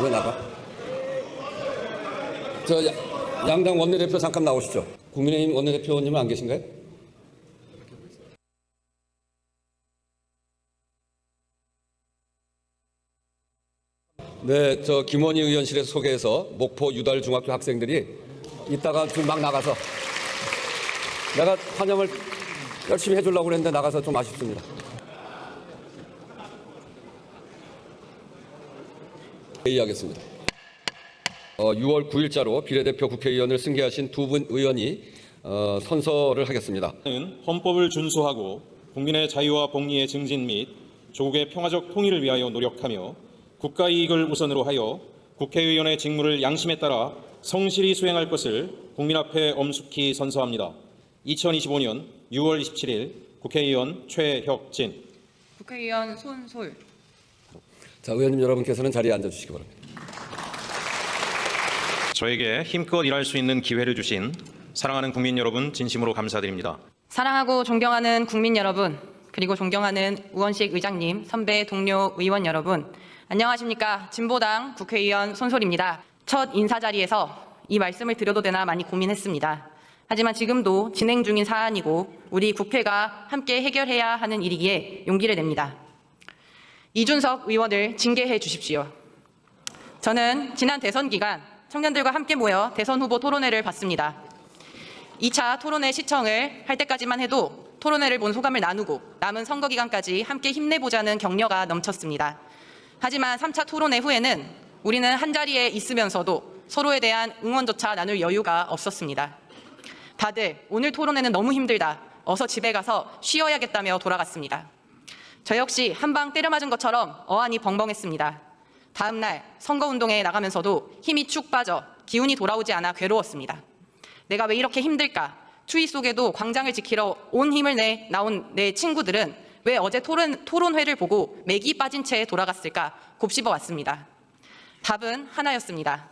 왜 나가? 양당 원내대표 잠깐 나오시죠. 국민의힘 원내대표님은 안 계신가요? 네, 김원희 의원실에서 소개해서 목포 유달 중학교 학생들이 이따가 좀 막 나가서 내가 환영을 열심히 해주려고 그랬는데 나가서 좀 아쉽습니다. 회의하겠습니다. 6월 9일자로 비례대표 국회의원을 승계하신 두 분 의원이 선서를 하겠습니다. 헌법을 준수하고 국민의 자유와 복리의 증진 및 조국의 평화적 통일을 위하여 노력하며 국가 이익을 우선으로 하여 국회의원의 직무를 양심에 따라 성실히 수행할 것을 국민 앞에 엄숙히 선서합니다. 2025년 6월 27일 국회의원 최혁진. 국회의원 손솔. 자, 의원님 여러분께서는 자리에 앉아주시기 바랍니다. 저에게 힘껏 일할 수 있는 기회를 주신 사랑하는 국민 여러분 진심으로 감사드립니다. 사랑하고 존경하는 국민 여러분, 그리고 존경하는 우원식 의장님, 선배 동료 의원 여러분, 안녕하십니까. 진보당 국회의원 손솔입니다. 첫 인사 자리에서 이 말씀을 드려도 되나 많이 고민했습니다. 하지만 지금도 진행 중인 사안이고 우리 국회가 함께 해결해야 하는 일이기에 용기를 냅니다. 이준석 의원을 징계해 주십시오. 저는 지난 대선 기간 청년들과 함께 모여 대선 후보 토론회를 봤습니다. 2차 토론회 시청을 할 때까지만 해도 토론회를 본 소감을 나누고 남은 선거 기간까지 함께 힘내보자는 격려가 넘쳤습니다. 하지만 3차 토론회 후에는 우리는 한자리에 있으면서도 서로에 대한 응원조차 나눌 여유가 없었습니다. 다들 오늘 토론회는 너무 힘들다, 어서 집에 가서 쉬어야겠다며 돌아갔습니다. 저 역시 한 방 때려 맞은 것처럼 어안이 벙벙했습니다. 다음 날 선거운동에 나가면서도 힘이 축 빠져 기운이 돌아오지 않아 괴로웠습니다. 내가 왜 이렇게 힘들까? 추위 속에도 광장을 지키러 온 힘을 내 나온 내 친구들은 왜 어제 토론회를 보고 맥이 빠진 채 돌아갔을까 곱씹어 왔습니다. 답은 하나였습니다.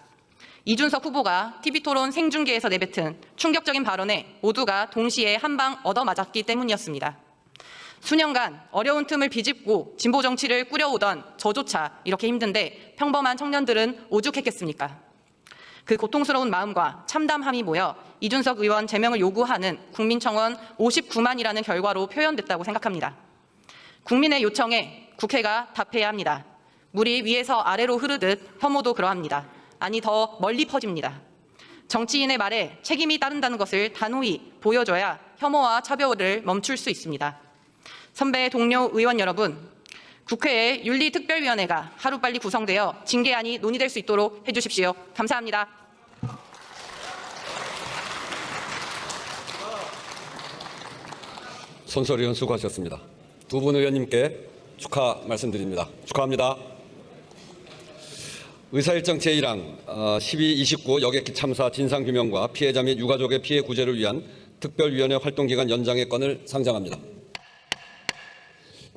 이준석 후보가 TV토론 생중계에서 내뱉은 충격적인 발언에 모두가 동시에 한 방 얻어맞았기 때문이었습니다. 수년간 어려운 틈을 비집고 진보 정치를 꾸려오던 저조차 이렇게 힘든데 평범한 청년들은 오죽했겠습니까? 그 고통스러운 마음과 참담함이 모여 이준석 의원 제명을 요구하는 국민청원 59만이라는 결과로 표현됐다고 생각합니다. 국민의 요청에 국회가 답해야 합니다. 물이 위에서 아래로 흐르듯 혐오도 그러합니다. 아니, 더 멀리 퍼집니다. 정치인의 말에 책임이 따른다는 것을 단호히 보여줘야 혐오와 차별을 멈출 수 있습니다. 선배 동료 의원 여러분, 국회의 윤리특별위원회가 하루빨리 구성되어 징계안이 논의될 수 있도록 해주십시오. 감사합니다. 손솔 의원 수고하셨습니다. 두 분 의원님께 축하 말씀드립니다. 축하합니다. 의사일정 제1항 12.29 여객기 참사 진상규명과 피해자 및 유가족의 피해 구제를 위한 특별위원회 활동기간 연장의 건을 상정합니다.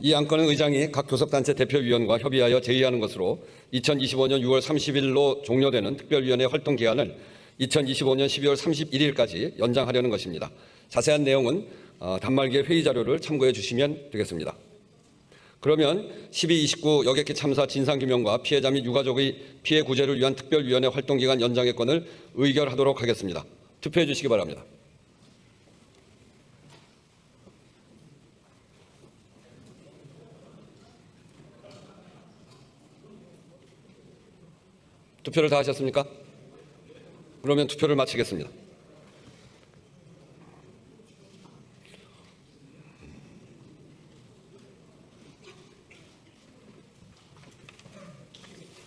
이 안건은 의장이 각 교섭단체 대표위원과 협의하여 제의하는 것으로 2025년 6월 30일로 종료되는 특별위원회 활동기간을 2025년 12월 31일까지 연장하려는 것입니다. 자세한 내용은 단말기의 회의 자료를 참고해 주시면 되겠습니다. 그러면 12.29 여객기 참사 진상규명과 피해자 및 유가족의 피해 구제를 위한 특별위원회 활동기간 연장의 건을 의결하도록 하겠습니다. 투표해 주시기 바랍니다. 투표를 다 하셨습니까? 그러면 투표를 마치겠습니다.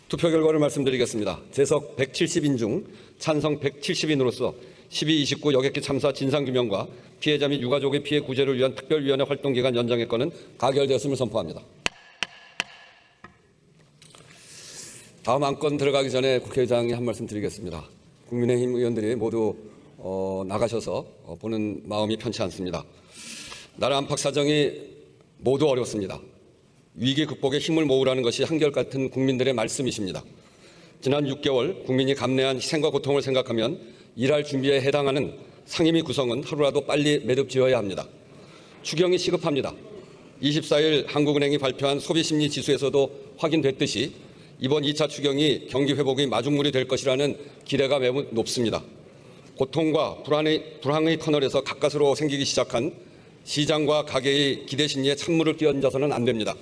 투표 결과를 말씀드리겠습니다. 재석 170인 중 찬성 170인으로서 12.29 여객기 참사 진상규명과 피해자 및 유가족의 피해 구제를 위한 특별위원회 활동기간 연장의 건은 가결되었음을 선포합니다. 다음 안건 들어가기 전에 국회의장이 한 말씀 드리겠습니다. 국민의힘 의원들이 모두 나가셔서 보는 마음이 편치 않습니다. 나라 안팎 사정이 모두 어렵습니다. 위기 극복에 힘을 모으라는 것이 한결같은 국민들의 말씀이십니다. 지난 6개월 국민이 감내한 희생과 고통을 생각하면 일할 준비에 해당하는 상임위 구성은 하루라도 빨리 매듭지어야 합니다. 추경이 시급합니다. 24일 한국은행이 발표한 소비심리 지수에서도 확인됐듯이 이번 2차 추경이 경기 회복의 마중물이 될 것이라는 기대가 매우 높습니다. 고통과 불황의 터널에서 가까스로 생기기 시작한 시장과 가게의 기대 심리에 찬물을 끼얹어서는 안 됩니다.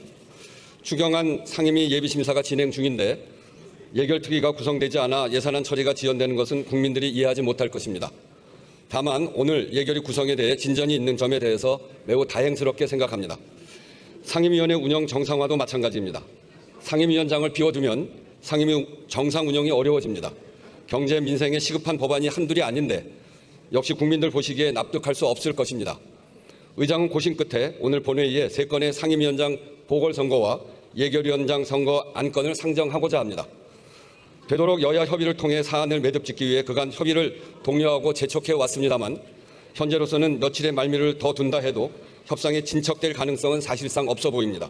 추경안 상임위 예비심사가 진행 중인데 예결특위가 구성되지 않아 예산안 처리가 지연되는 것은 국민들이 이해하지 못할 것입니다. 다만 오늘 예결위 구성에 대해 진전이 있는 점에 대해서 매우 다행스럽게 생각합니다. 상임위원회 운영 정상화도 마찬가지입니다. 상임위원장을 비워두면 상임위 정상 운영이 어려워집니다. 경제 민생에 시급한 법안이 한둘이 아닌데 역시 국민들 보시기에 납득할 수 없을 것입니다. 의장은 고심 끝에 오늘 본회의에 3건의 상임위원장 보궐선거와 예결위원장 선거 안건을 상정하고자 합니다. 되도록 여야 협의를 통해 사안을 매듭짓기 위해 그간 협의를 독려하고 재촉해 왔습니다만 현재로서는 며칠의 말미를 더 둔다 해도 협상에 진척될 가능성은 사실상 없어 보입니다.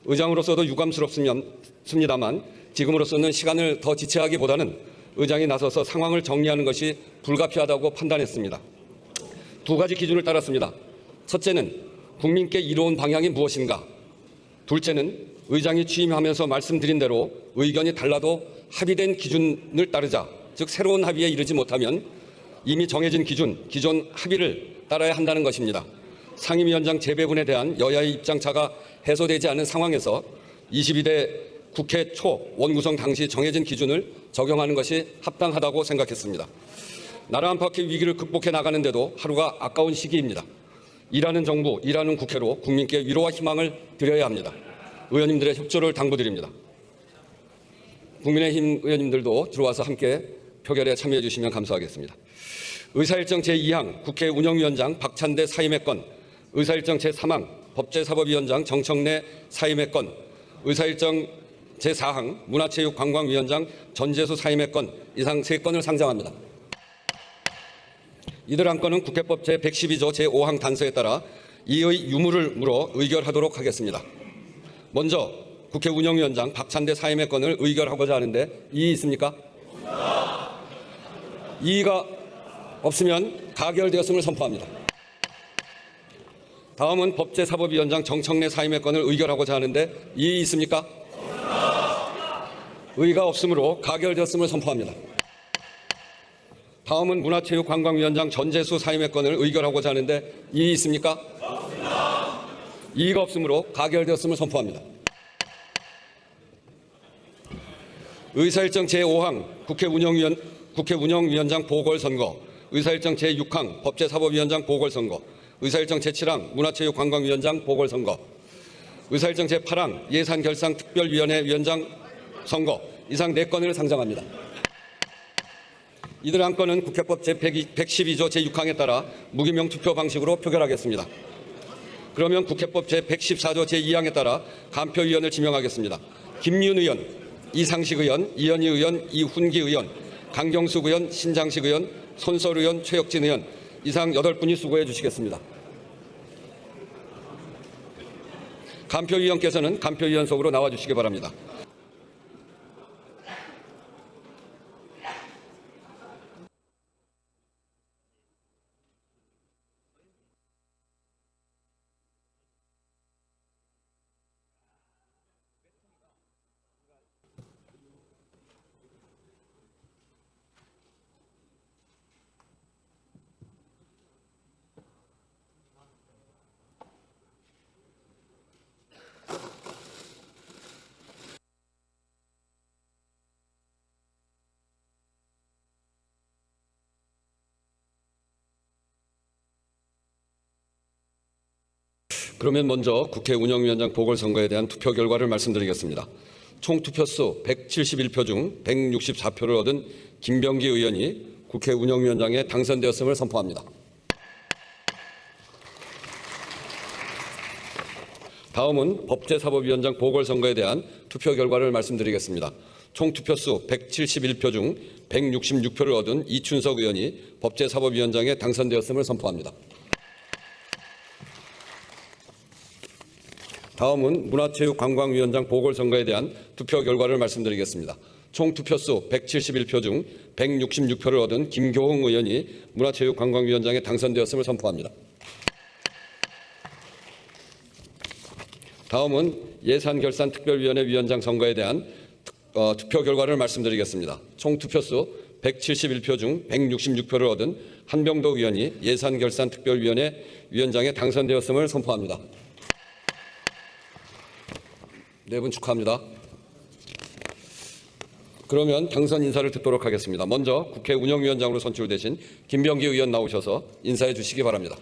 의장으로서도 유감스럽습니다만 지금으로서는 시간을 더 지체하기보다는 의장이 나서서 상황을 정리하는 것이 불가피하다고 판단했습니다. 2가지 기준을 따랐습니다. 첫째는 국민께 이로운 방향이 무엇인가. 둘째는 의장이 취임하면서 말씀드린 대로 의견이 달라도 합의된 기준을 따르자, 즉 새로운 합의에 이르지 못하면 이미 정해진 기존 합의를 따라야 한다는 것입니다. 상임위원장 재배분에 대한 여야의 입장차가 해소되지 않은 상황에서 22대 국회 초 원구성 당시 정해진 기준을 적용하는 것이 합당하다고 생각했습니다. 나라 안팎의 위기를 극복해 나가는데도 하루가 아까운 시기입니다. 일하는 정부, 일하는 국회로 국민께 위로와 희망을 드려야 합니다. 의원님들의 협조를 당부드립니다. 국민의힘 의원님들도 들어와서 함께 표결에 참여해 주시면 감사하겠습니다. 의사일정 제2항 국회 운영위원장 박찬대 사임의 건, 의사일정 제3항 법제사법위원장 정청래 사임의 건, 의사일정 제4항 문화체육관광위원장 전재수 사임의 건, 이상 3건을 상정합니다. 이들 안건은 국회법 제112조 제5항 단서에 따라 이의 유무를 물어 의결하도록 하겠습니다. 먼저 국회 운영위원장 박찬대 사임의 건을 의결하고자 하는데 이의 있습니까? 이의가 없으면 가결되었음을 선포합니다. 다음은 법제사법위원장 정청래 사임의 건을 의결하고자 하는데 이의 있습니까? 의의가 없으므로 가결되었음을 선포합니다. 다음은 문화체육관광위원장 전재수 사임의 건을 의결하고자 하는데 이의 있습니까? 이의가 없으므로 가결되었음을 선포합니다. 의사일정 제5항 국회 운영위원장 보궐선거, 의사일정 제6항 법제사법위원장 보궐선거, 의사일정 제7항 문화체육관광위원장 보궐선거, 의사일정 제8항 예산결산특별위원회 위원장 선거, 이상 4건을 상정합니다. 이들 안건은 국회법 제112조 제6항에 따라 무기명 투표 방식으로 표결하겠습니다. 그러면 국회법 제114조 제2항에 따라 간표위원을 지명하겠습니다. 김윤 의원, 이상식 의원, 이현희 의원, 이훈기 의원, 강경숙 의원, 신장식 의원, 손설 의원, 최혁진 의원, 이상 8분이 수고해 주시겠습니다. 간표위원께서는 간표위원석으로 나와 주시기 바랍니다. 그러면 먼저 국회 운영위원장 보궐선거에 대한 투표 결과를 말씀드리겠습니다. 총 투표수 171표 중 164표를 얻은 김병기 의원이 국회 운영위원장에 당선되었음을 선포합니다. 다음은 법제사법위원장 보궐선거에 대한 투표 결과를 말씀드리겠습니다. 총 투표수 171표 중 166표를 얻은 이춘석 의원이 법제사법위원장에 당선되었음을 선포합니다. 다음은 문화체육관광위원장 보궐선거에 대한 투표 결과를 말씀드리겠습니다. 총 투표수 171표 중 166표를 얻은 김교흥 의원이 문화체육관광위원장에 당선되었음을 선포합니다. 다음은 예산결산특별위원회 위원장 선거에 대한 투표 결과를 말씀드리겠습니다. 총 투표수 171표 중 166표를 얻은 한병덕 의원이 예산결산특별위원회 위원장에 당선되었음을 선포합니다. 네 분 축하합니다. 그러면 당선 인사를 듣도록 하겠습니다. 먼저 국회 운영위원장으로 선출되신 김병기 의원 나오셔서 인사해 주시기 바랍니다.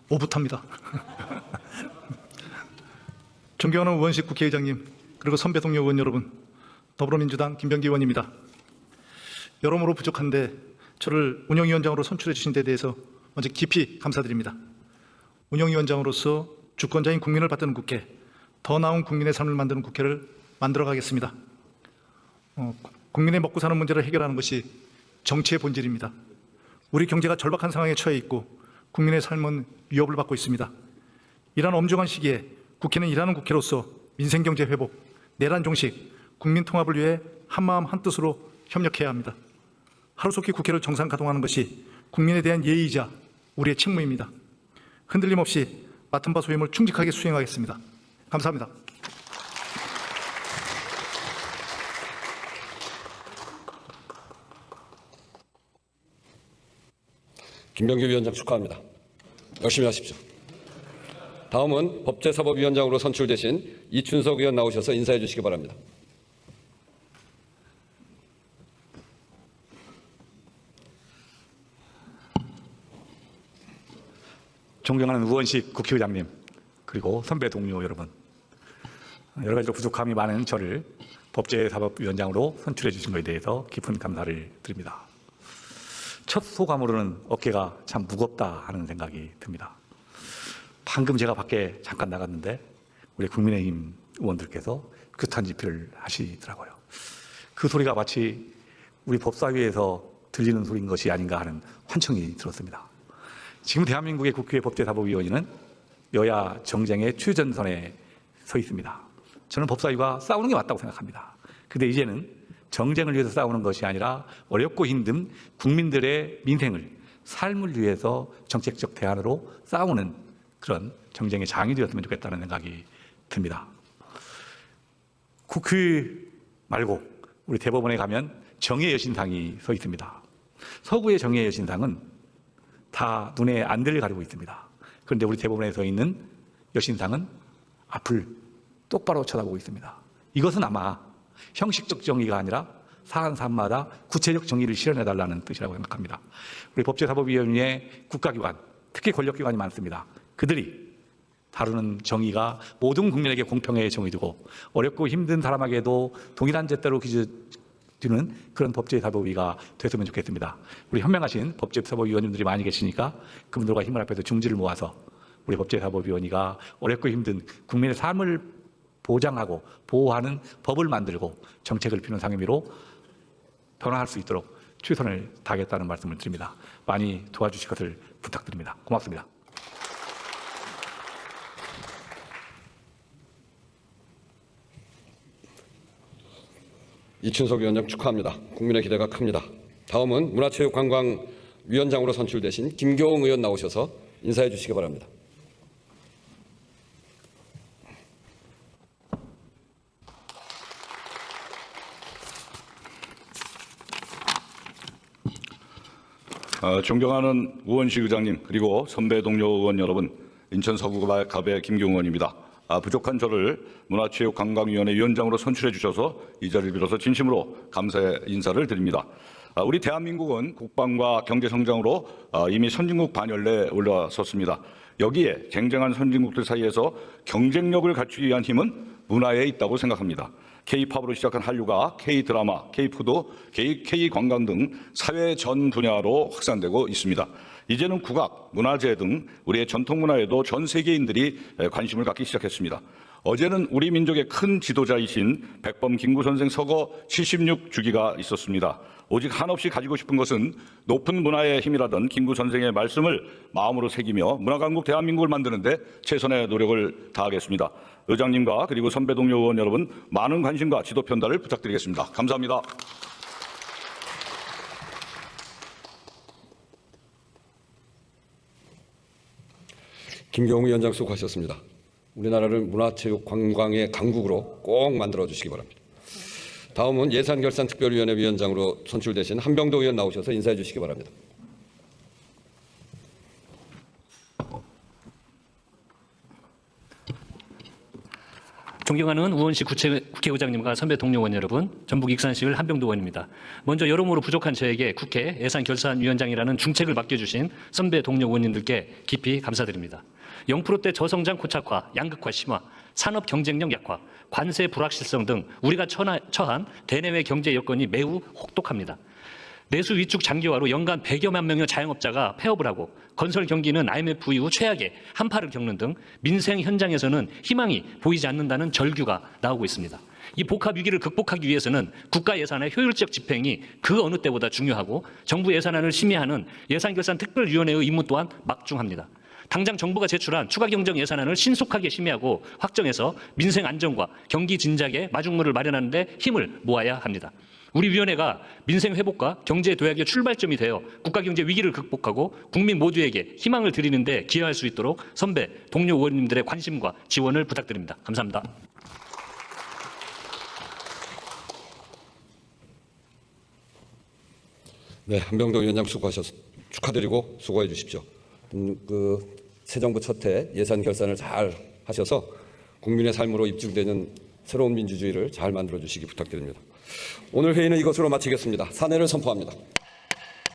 오붓합니다. 존경하는 우원식 국회의장님, 그리고 선배 동료 의원 여러분, 더불어민주당 김병기 의원입니다. 여러모로 부족한데 저를 운영위원장으로 선출해 주신 데 대해서 먼저 깊이 감사드립니다. 운영위원장으로서 주권자인 국민을 받드는 국회, 더 나은 국민의 삶을 만드는 국회를 만들어가겠습니다. 국민의 먹고 사는 문제를 해결하는 것이 정치의 본질입니다. 우리 경제가 절박한 상황에 처해 있고 국민의 삶은 위협을 받고 있습니다. 이러한 엄중한 시기에 국회는 일하는 국회로서 민생경제 회복, 내란 종식, 국민 통합을 위해 한마음 한뜻으로 협력해야 합니다. 하루속히 국회를 정상 가동하는 것이 국민에 대한 예의이자 우리의 책무입니다. 흔들림 없이 맡은 바 소임을 충직하게 수행하겠습니다. 감사합니다. 김병기 위원장 축하합니다. 열심히 하십시오. 다음은 법제사법위원장으로 선출되신 이춘석 의원 나오셔서 인사해 주시기 바랍니다. 존경하는 우원식 국회의장님, 그리고 선배 동료 여러분, 여러 가지로 부족함이 많은 저를 법제사법위원장으로 선출해 주신 것에 대해서 깊은 감사를 드립니다. 첫 소감으로는 어깨가 참 무겁다 하는 생각이 듭니다. 방금 제가 밖에 잠깐 나갔는데 우리 국민의힘 의원들께서 규탄 집회를 하시더라고요. 그 소리가 마치 우리 법사위에서 들리는 소리인 것이 아닌가 하는 환청이 들었습니다. 지금 대한민국의 국회 법제사법위원회는 여야 정쟁의 최전선에 서 있습니다. 저는 법사위가 싸우는 게 맞다고 생각합니다. 그런데 이제는 정쟁을 위해서 싸우는 것이 아니라 어렵고 힘든 국민들의 민생을, 삶을 위해서 정책적 대안으로 싸우는 그런 정쟁의 장이 되었으면 좋겠다는 생각이 듭니다. 국회 말고 우리 대법원에 가면 정의의 여신상이 서 있습니다. 서구의 정의의 여신상은 다 눈에 안대를 가리고 있습니다. 그런데 우리 대법원에 서 있는 여신상은 앞을 똑바로 쳐다보고 있습니다. 이것은 아마 형식적 정의가 아니라 사안 사안마다 구체적 정의를 실현해달라는 뜻이라고 생각합니다. 우리 법제사법위원회의 국가기관, 특히 권력기관이 많습니다. 그들이 다루는 정의가 모든 국민에게 공평하게 정의되고 어렵고 힘든 사람에게도 동일한 잣대로 기준주는 그런 법제사법위가 됐으면 좋겠습니다. 우리 현명하신 법제사법위원님들이 많이 계시니까 그분들과 힘을 합해서 중지를 모아서 우리 법제사법위원회가 어렵고 힘든 국민의 삶을 보장하고 보호하는 법을 만들고 정책을 피는 상임위로 변화할 수 있도록 최선을 다하겠다는 말씀을 드립니다. 많이 도와주실 것을 부탁드립니다. 고맙습니다. 이춘석 위원장 축하합니다. 국민의 기대가 큽니다. 다음은 문화체육관광위원장으로 선출되신 김교웅 의원 나오셔서 인사해 주시기 바랍니다. 존경하는 우원식 의장님, 그리고 선배 동료 의원 여러분, 인천 서구갑의 김교웅 의원입니다. 부족한 저를 문화체육관광위원회 위원장으로 선출해 주셔서 이 자리를 빌어서 진심으로 감사의 인사를 드립니다. 우리 대한민국은 국방과 경제성장으로 이미 선진국 반열내에 올라섰습니다. 여기에 쟁쟁한 선진국들 사이에서 경쟁력을 갖추기 위한 힘은 문화에 있다고 생각합니다. K-팝으로 시작한 한류가 K-드라마, K-푸드, K-관광 등 사회 전 분야로 확산되고 있습니다. 이제는 국악, 문화재 등 우리의 전통 문화에도 전 세계인들이 관심을 갖기 시작했습니다. 어제는 우리 민족의 큰 지도자이신 백범 김구 선생 서거 76주기가 있었습니다. 오직 한없이 가지고 싶은 것은 높은 문화의 힘이라던 김구 선생의 말씀을 마음으로 새기며 문화강국 대한민국을 만드는 데 최선의 노력을 다하겠습니다. 의장님과 그리고 선배 동료 의원 여러분, 많은 관심과 지도 편달을 부탁드리겠습니다. 감사합니다. 김경우 위원장 수고하셨습니다. 우리나라를 문화체육 관광의 강국으로 꼭 만들어 주시기 바랍니다. 다음은 예산결산특별위원회 위원장으로 선출되신 한병도 의원 나오셔서 인사해 주시기 바랍니다. 존경하는 우원식 국회의장님과 선배 동료 의원 여러분, 전북 익산시의 한병도 의원입니다. 먼저 여러모로 부족한 저에게 국회 예산결산위원장이라는 중책을 맡겨주신 선배 동료 의원님들께 깊이 감사드립니다. 0%대 저성장 고착화, 양극화 심화, 산업 경쟁력 약화, 관세 불확실성 등 우리가 처한 대내외 경제 여건이 매우 혹독합니다. 내수 위축 장기화로 연간 100여만 명의 자영업자가 폐업을 하고 건설 경기는 IMF 이후 최악의 한파를 겪는 등 민생 현장에서는 희망이 보이지 않는다는 절규가 나오고 있습니다. 이 복합 위기를 극복하기 위해서는 국가 예산의 효율적 집행이 그 어느 때보다 중요하고 정부 예산안을 심의하는 예산결산특별위원회의 임무 또한 막중합니다. 당장 정부가 제출한 추가경정 예산안을 신속하게 심의하고 확정해서 민생 안정과 경기 진작에 마중물을 마련하는 데 힘을 모아야 합니다. 우리 위원회가 민생 회복과 경제 도약의 출발점이 되어 국가경제 위기를 극복하고 국민 모두에게 희망을 드리는 데 기여할 수 있도록 선배, 동료 의원님들의 관심과 지원을 부탁드립니다. 감사합니다. 네, 한병도 위원장 축하드리고 수고해 주십시오. 새 정부 첫 해 예산 결산을 잘 하셔서 국민의 삶으로 입증되는 새로운 민주주의를 잘 만들어 주시기 부탁드립니다. 오늘 회의는 이것으로 마치겠습니다. 산회를 선포합니다.